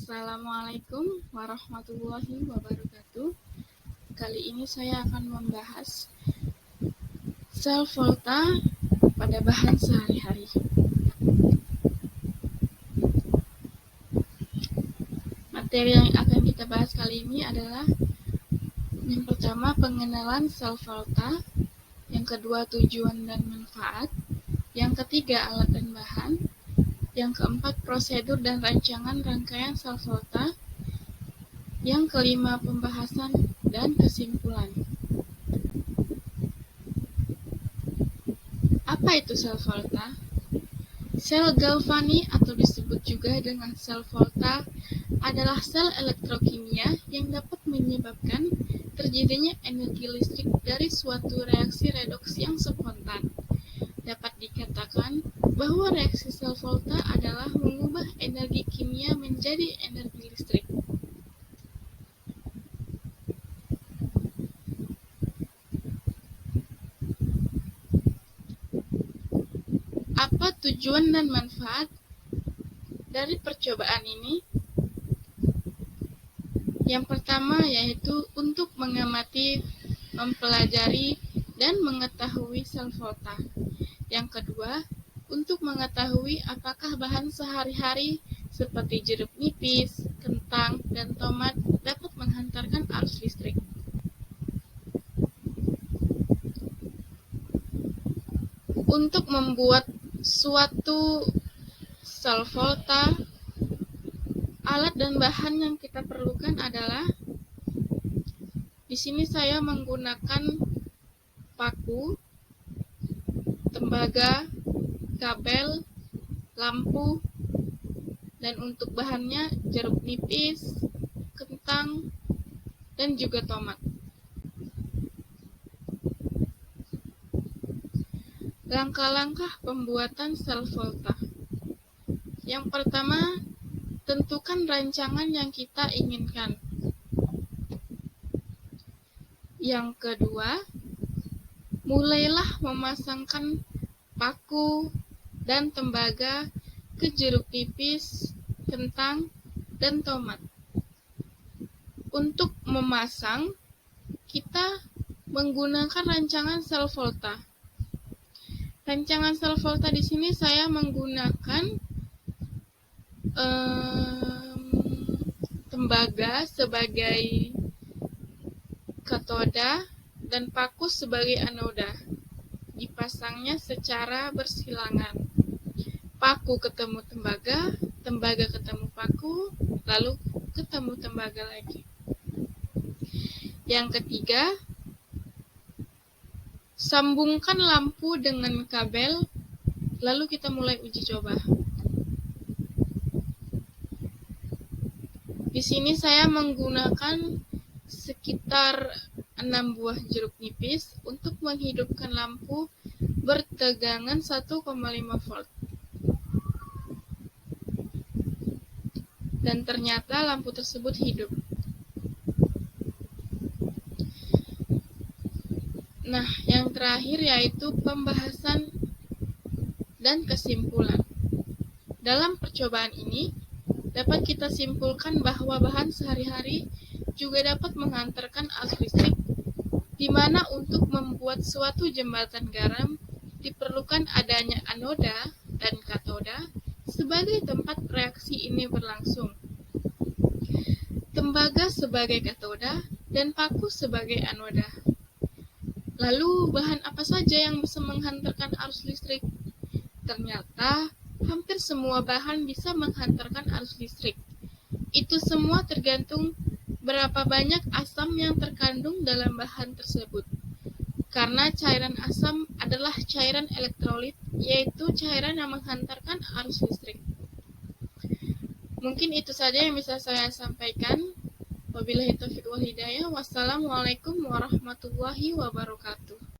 Assalamualaikum warahmatullahi wabarakatuh. Kali ini saya akan membahas sel volta pada bahan sehari-hari. Materi yang akan kita bahas kali ini adalah yang pertama pengenalan sel volta, yang kedua tujuan dan manfaat, yang ketiga alat dan bahan, yang keempat prosedur dan rancangan rangkaian sel volta, yang kelima pembahasan dan kesimpulan. Apa itu sel volta? Sel galvani atau disebut juga dengan sel volta adalah sel elektrokimia yang dapat menyebabkan terjadinya energi listrik dari suatu reaksi redoks yang spontan. Dapat dikatakan bahwa reaksi sel volta adalah mengubah energi kimia menjadi energi listrik. Apa tujuan dan manfaat dari percobaan ini? Yang pertama yaitu untuk mengamati, mempelajari, dan mengetahui sel volta. Yang kedua, untuk mengetahui apakah bahan sehari-hari seperti jeruk nipis, kentang, dan tomat dapat menghantarkan arus listrik. Untuk membuat suatu sel volta, alat dan bahan yang kita perlukan adalah, di sini saya menggunakan paku, tembaga, kabel, lampu, dan untuk bahannya jeruk nipis, kentang, dan juga tomat. Langkah-langkah pembuatan sel volta. Yang pertama, tentukan rancangan yang kita inginkan. Yang kedua, mulailah memasangkan paku dan tembaga ke jeruk nipis, kentang, dan tomat. Untuk memasang, kita menggunakan rancangan sel volta. Rancangan sel volta di sini saya menggunakan tembaga sebagai katoda dan paku sebagai anoda. Dipasangnya secara bersilangan. Paku ketemu tembaga, tembaga ketemu paku, lalu ketemu tembaga lagi. Yang ketiga, sambungkan lampu dengan kabel, lalu kita mulai uji coba. Di sini saya menggunakan sekitar 6 buah jeruk nipis untuk menghidupkan lampu bertegangan 1,5 volt. Dan ternyata lampu tersebut hidup. Nah, yang terakhir yaitu pembahasan dan kesimpulan. Dalam percobaan ini, dapat kita simpulkan bahwa bahan sehari-hari juga dapat menghantarkan arus listrik, di mana untuk membuat suatu jembatan garam diperlukan adanya anoda dan katoda sebagai tempat reaksi ini berlangsung. Tembaga sebagai katoda dan paku sebagai anoda. Lalu bahan apa saja yang bisa menghantarkan arus listrik? Ternyata hampir semua bahan bisa menghantarkan arus listrik. Itu semua tergantung berapa banyak asam yang terkandung dalam bahan tersebut. Karena cairan asam adalah cairan elektrolit, yaitu cairan yang menghantarkan arus listrik. Mungkin itu saja yang bisa saya sampaikan. Wabillahi taufiq wal hidayah. Wassalamualaikum warahmatullahi wabarakatuh.